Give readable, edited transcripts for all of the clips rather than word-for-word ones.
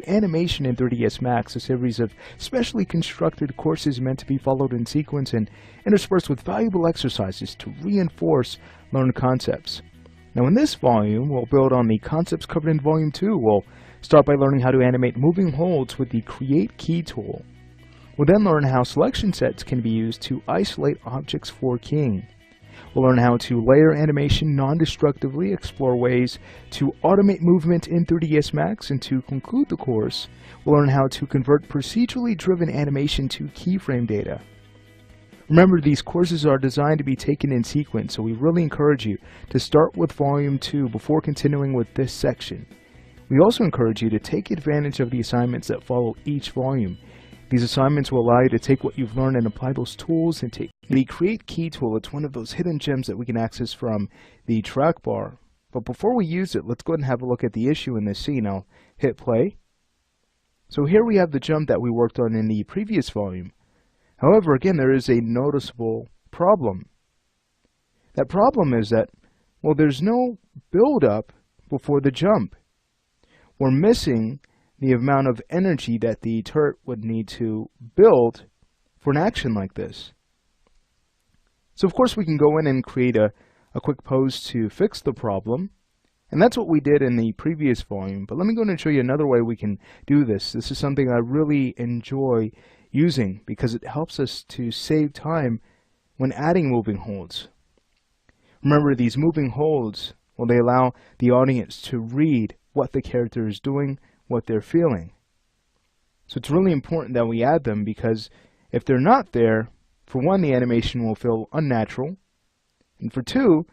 Animation in 3ds Max, a series of specially constructed courses meant to be followed in sequence and interspersed with valuable exercises to reinforce learned concepts. Now in this volume, we'll build on the concepts covered in Volume 2. We'll start by learning how to animate moving holds with the Create Key tool. We'll then learn how selection sets can be used to isolate objects for keying. We'll learn how to layer animation non-destructively, explore ways to automate movement in 3ds Max, and to conclude the course, we'll learn how to convert procedurally driven animation to keyframe data. Remember, these courses are designed to be taken in sequence, so we really encourage you to start with Volume 2 before continuing with this section. We also encourage you to take advantage of the assignments that follow each volume. These assignments will allow you to take what you've learned and apply those tools and take the Create Key tool. It's one of those hidden gems that we can access from the track bar. But before we use it, let's go ahead and have a look at the issue in this scene. I'll hit play. So here we have the jump that we worked on in the previous volume. However, again, there is a noticeable problem. That problem is that, well, there's no build-up before the jump. We're missing the amount of energy that the turret would need to build for an action like this. So of course we can go in and create a quick pose to fix the problem, and that's what we did in the previous volume. But let me go and show you another way we can do this. This is something I really enjoy using because it helps us to save time when adding moving holds. Remember, these moving holds, well, they allow the audience to read what the character is doing, what they're feeling. So it's really important that we add them, because if they're not there, for one, the animation will feel unnatural, and for two,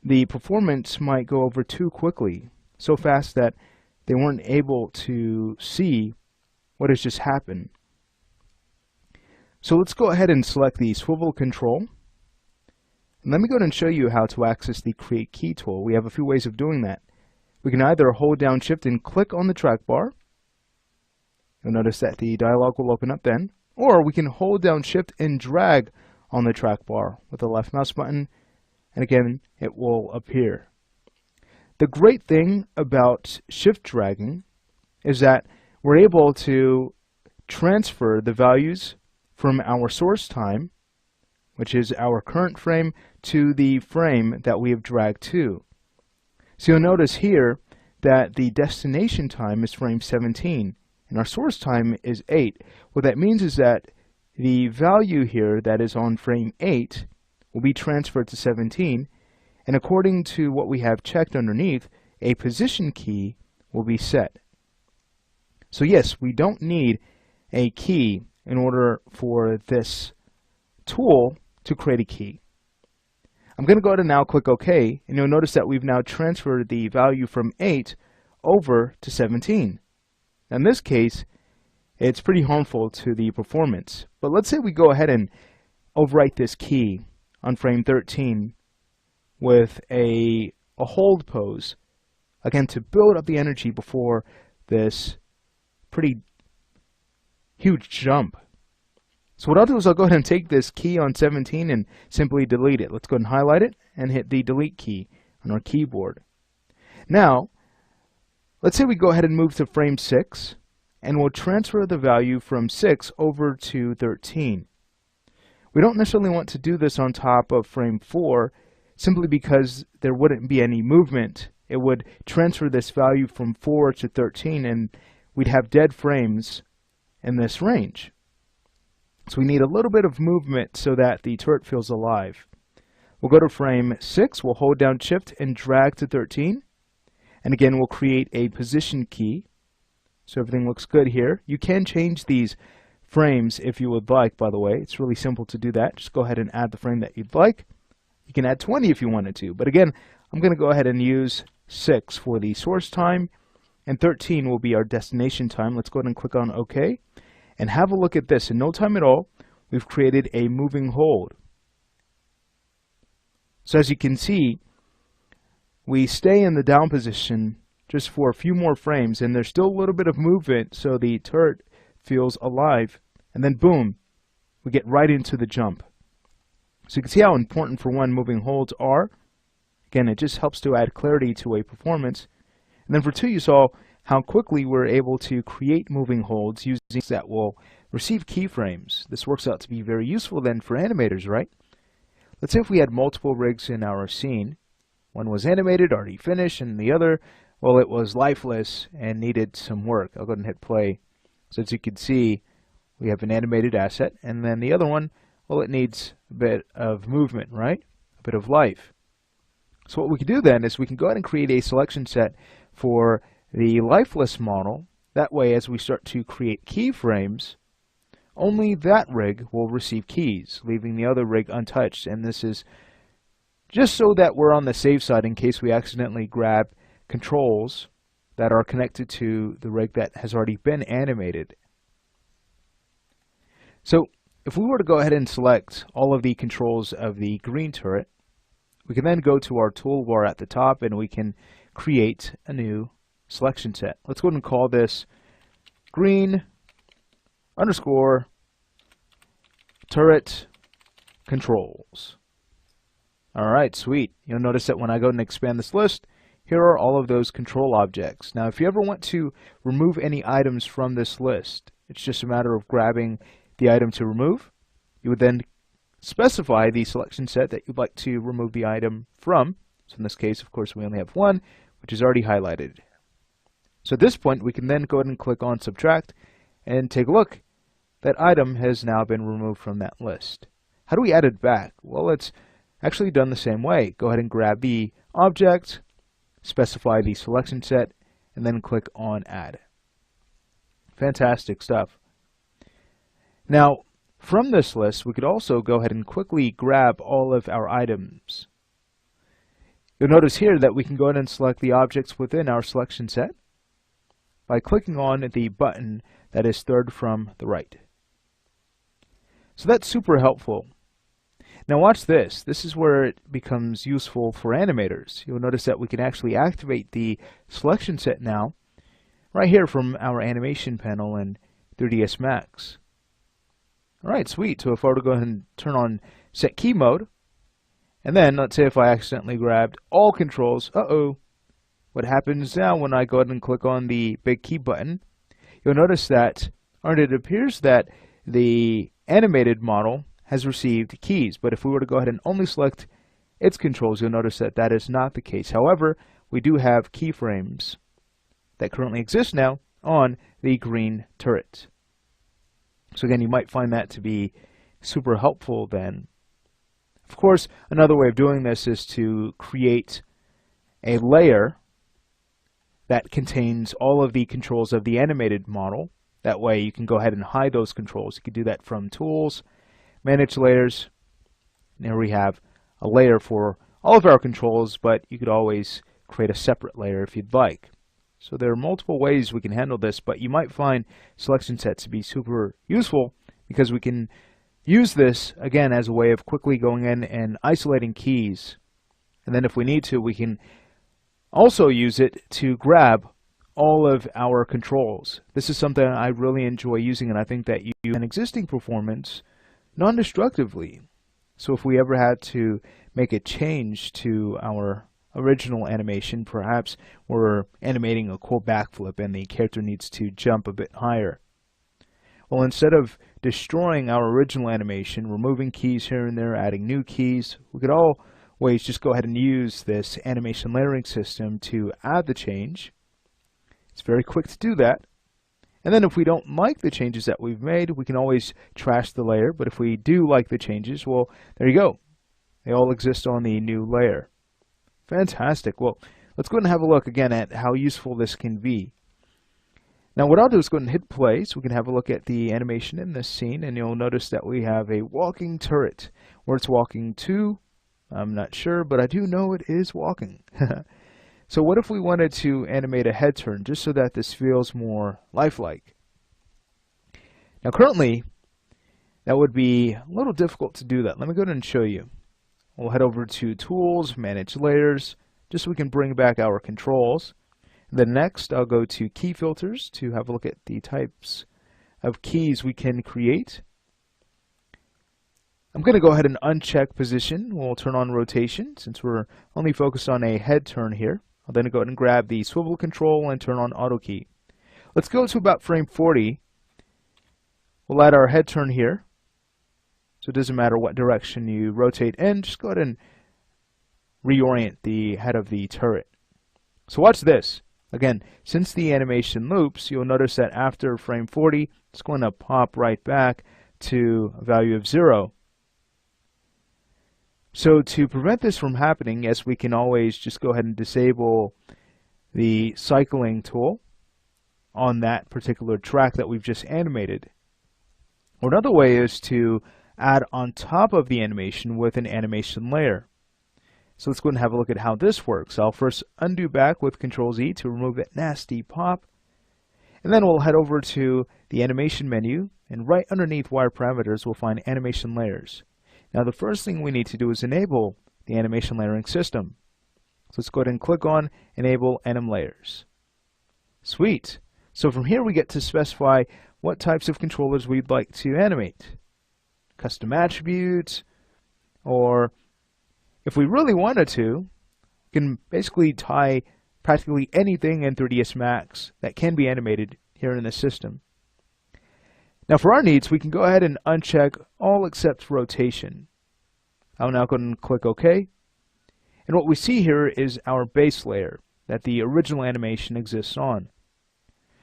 the performance might go over too quickly, so fast that they weren't able to see what has just happened. So let's go ahead and select the swivel control. And let me go ahead and show you how to access the Create Key tool. We have a few ways of doing that. We can either hold down Shift and click on the track bar. You'll notice that the dialog will open up then. Or we can hold down Shift and drag on the track bar with the left mouse button, and again, it will appear. The great thing about shift dragging is that we're able to transfer the values from our source time, which is our current frame, to the frame that we have dragged to. So you'll notice here that the destination time is frame 17 and our source time is 8. What that means is that the value here that is on frame 8 will be transferred to 17, and according to what we have checked underneath, a position key will be set. So yes, we don't need a key in order for this tool to create a key. I'm going to go ahead and now click OK, and you'll notice that we've now transferred the value from 8 over to 17. In this case, it's pretty harmful to the performance. But let's say we go ahead and overwrite this key on frame 13 with a hold pose, again, to build up the energy before this pretty huge jump. So what I'll do is I'll go ahead and take this key on 17 and simply delete it. Let's go ahead and highlight it and hit the delete key on our keyboard. Now, let's say we go ahead and move to frame 6, and we'll transfer the value from 6 over to 13. We don't necessarily want to do this on top of frame 4, simply because there wouldn't be any movement. It would transfer this value from 4 to 13, and we'd have dead frames in this range. So we need a little bit of movement so that the turret feels alive. We'll go to frame 6, we'll hold down Shift and drag to 13. And again, we'll create a position key. So everything looks good here. You can change these frames if you would like, by the way. It's really simple to do that. Just go ahead and add the frame that you'd like. You can add 20 if you wanted to. But again, I'm going to go ahead and use 6 for the source time, and 13 will be our destination time. Let's go ahead and click on OK. And have a look at this. In no time at all, we've created a moving hold. So as you can see, we stay in the down position just for a few more frames, and there's still a little bit of movement so the turret feels alive, and then boom, we get right into the jump. So you can see how important, for one, moving holds are. Again, it just helps to add clarity to a performance. And then for two, you saw how quickly we're able to create moving holds using that will receive keyframes. This works out to be very useful then for animators, right? Let's say if we had multiple rigs in our scene. One was animated, already finished, and the other, well, it was lifeless and needed some work. I'll go ahead and hit play. So as you can see, we have an animated asset, and then the other one, well, it needs a bit of movement, right? A bit of life. So what we can do then is we can go ahead and create a selection set for the lifeless model. That way, as we start to create keyframes, only that rig will receive keys, leaving the other rig untouched. And this is just so that we're on the safe side in case we accidentally grab controls that are connected to the rig that has already been animated. So if we were to go ahead and select all of the controls of the green turret, we can then go to our toolbar at the top and we can create a new selection set. Let's go ahead and call this green underscore turret controls. Alright, sweet. You'll notice that when I go ahead and expand this list, here are all of those control objects. Now if you ever want to remove any items from this list, it's just a matter of grabbing the item to remove. You would then specify the selection set that you'd like to remove the item from. So in this case, of course, we only have one, which is already highlighted. So at this point, we can then go ahead and click on subtract and take a look. That item has now been removed from that list. How do we add it back? Well, it's actually done the same way. Go ahead and grab the object, specify the selection set, and then click on add. Fantastic stuff. Now, from this list, we could also go ahead and quickly grab all of our items. You'll notice here that we can go ahead and select the objects within our selection set by clicking on the button that is third from the right. So that's super helpful. Now watch this. This is where it becomes useful for animators. You'll notice that we can actually activate the selection set now right here from our animation panel in 3ds Max. Alright, sweet. So if I were to go ahead and turn on set key mode, and then let's say if I accidentally grabbed all controls, what happens now when I go ahead and click on the big key button, you'll notice that, it appears that the animated model has received keys, but if we were to go ahead and only select its controls, you'll notice that that is not the case. However, we do have keyframes that currently exist now on the green turret. So again, you might find that to be super helpful then. Of course, another way of doing this is to create a layer that contains all of the controls of the animated model. That way you can go ahead and hide those controls. You can do that from Tools, Manage Layers, and here we have a layer for all of our controls, but you could always create a separate layer if you'd like. So there are multiple ways we can handle this, but you might find selection sets to be super useful because we can use this, again, as a way of quickly going in and isolating keys. And then if we need to, we can also use it to grab all of our controls. This is something I really enjoy using, and I think that you use an existing performance non-destructively. So if we ever had to make a change to our original animation, perhaps we're animating a cool backflip and the character needs to jump a bit higher. Well, instead of destroying our original animation, removing keys here and there, adding new keys, we could always just go ahead and use this animation layering system to add the change. It's very quick to do that. And then if we don't like the changes that we've made, we can always trash the layer. But if we do like the changes, well, there you go. They all exist on the new layer. Fantastic. Well, let's go ahead and have a look again at how useful this can be. Now what I'll do is go ahead and hit play so we can have a look at the animation in this scene, and you'll notice that we have a walking turret. Where it's walking to, I'm not sure, but I do know it is walking. So what if we wanted to animate a head turn just so that this feels more lifelike? Now currently, that would be a little difficult to do that. Let me go ahead and show you. We'll head over to Tools, Manage Layers, just so we can bring back our controls. Then next, I'll go to Key Filters to have a look at the types of keys we can create. I'm going to go ahead and uncheck Position. We'll turn on Rotation since we're only focused on a head turn here. I'll then go ahead and grab the swivel control and turn on auto key. Let's go to about frame 40. We'll add our head turn here. So it doesn't matter what direction you rotate in, just go ahead and reorient the head of the turret. So watch this. Again, since the animation loops, you'll notice that after frame 40, it's going to pop right back to a value of 0. So to prevent this from happening, yes, we can always just go ahead and disable the cycling tool on that particular track that we've just animated. Or another way is to add on top of the animation with an animation layer. So let's go ahead and have a look at how this works. I'll first undo back with Control-Z to remove that nasty pop. And then we'll head over to the animation menu, and right underneath wire parameters we'll find animation layers. Now the first thing we need to do is enable the animation layering system. So let's go ahead and click on Enable Anim Layers. Sweet. So from here we get to specify what types of controllers we'd like to animate. Custom attributes, or if we really wanted to, we can basically tie practically anything in 3ds Max that can be animated here in the system. Now for our needs, we can go ahead and uncheck all except rotation. I'll now go ahead and click OK. And what we see here is our base layer that the original animation exists on.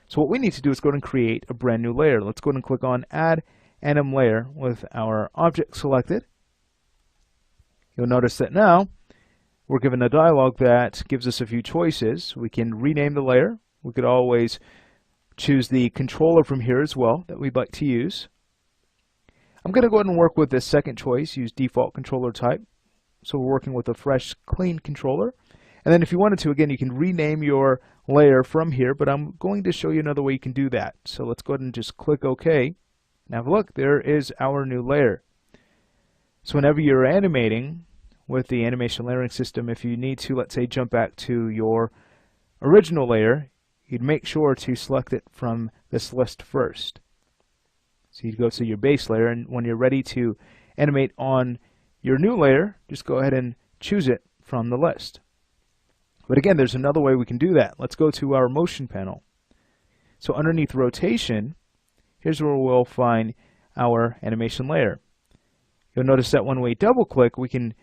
So what we need to do is go ahead and create a brand new layer. Let's go ahead and click on Add Anim Layer with our object selected. You'll notice that now we're given a dialog that gives us a few choices. We can rename the layer. We could always choose the controller from here as well that we'd like to use. I'm going to go ahead and work with this second choice, use default controller type. So we're working with a fresh, clean controller. And then if you wanted to, again, you can rename your layer from here, but I'm going to show you another way you can do that. So let's go ahead and just click OK. Now look, there is our new layer. So whenever you're animating with the animation layering system, if you need to, let's say, jump back to your original layer, you'd make sure to select it from this list first. So you'd go to your base layer, and when you're ready to animate on your new layer, just go ahead and choose it from the list. But again, there's another way we can do that. Let's go to our motion panel. So underneath rotation, here's where we'll find our animation layer. You'll notice that when we double click, we can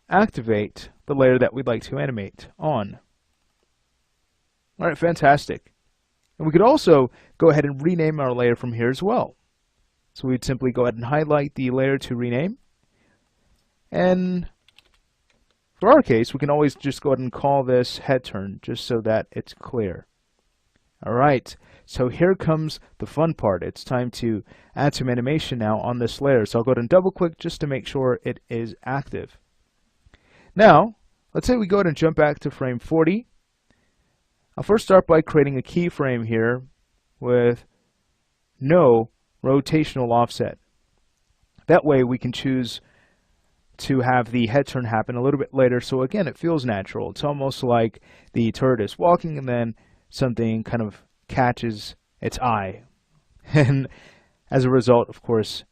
activate the layer that we'd like to animate on. Alright, fantastic. And we could also go ahead and rename our layer from here as well. So we'd simply go ahead and highlight the layer to rename. And for our case, we can always just go ahead and call this head turn just so that it's clear. Alright, so here comes the fun part. It's time to add some animation now on this layer. So I'll go ahead and double click just to make sure it is active. Now, let's say we go ahead and jump back to frame 40. I'll first start by creating a keyframe here with no rotational offset. That way we can choose to have the head turn happen a little bit later, so again it feels natural. It's almost like the turret is walking and then something kind of catches its eye. And as a result, of course,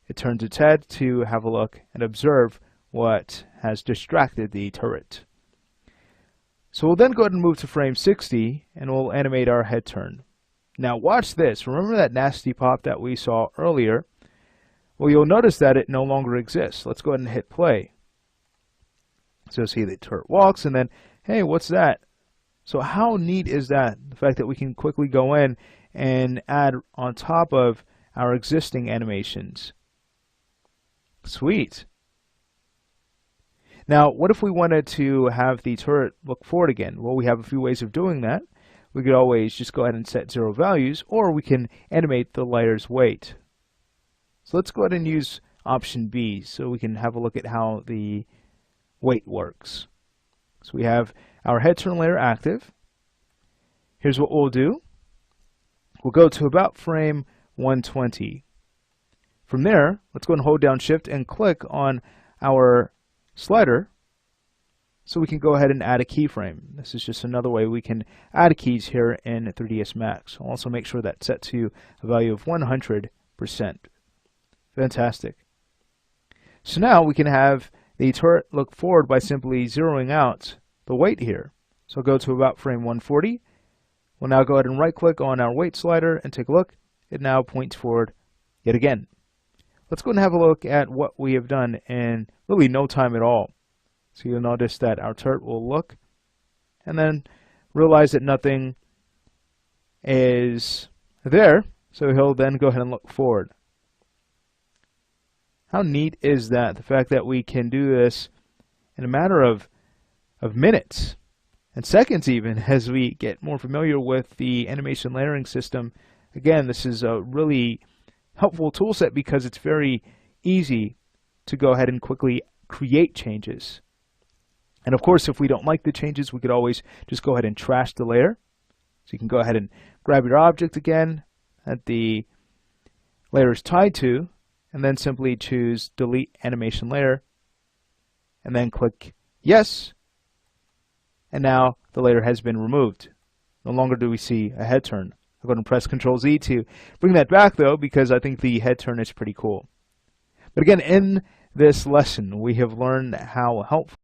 it turns its head to have a look and observe what has distracted the turret. So we'll then go ahead and move to frame 60 and we'll animate our head turn. Now watch this. Remember that nasty pop that we saw earlier? Well, you'll notice that it no longer exists. Let's go ahead and hit play. So see the turret walks and then, hey, what's that? So how neat is that? The fact that we can quickly go in and add on top of our existing animations. Sweet. Now, what if we wanted to have the turret look forward again? Well, we have a few ways of doing that. We could always just go ahead and set 0 values, or we can animate the layer's weight. So let's go ahead and use option B so we can have a look at how the weight works. So we have our head turn layer active. Here's what we'll do. We'll go to about frame 120. From there, let's go and hold down Shift and click on our slider so we can go ahead and add a keyframe. This is just another way we can add keys here in 3ds Max. I'll also make sure that's set to a value of 100%. Fantastic. So now we can have the turret look forward by simply zeroing out the weight here. So go to about frame 140. We'll now go ahead and right click on our weight slider and take a look. It now points forward yet again. Let's go and have a look at what we have done in really no time at all. So you'll notice that our turret will look and then realize that nothing is there. So he'll then go ahead and look forward. How neat is that? The fact that we can do this in a matter of minutes and seconds even as we get more familiar with the animation layering system. Again, this is a really helpful tool set because it's very easy to go ahead and quickly create changes. And of course, if we don't like the changes, we could always just go ahead and trash the layer. So you can go ahead and grab your object again that the layer is tied to, and then simply choose Delete Animation Layer, and then click Yes. And now the layer has been removed. No longer do we see a head turn. I'll go ahead and press Ctrl Z to bring that back though, because I think the head turn is pretty cool. But again, in this lesson, we have learned how helpful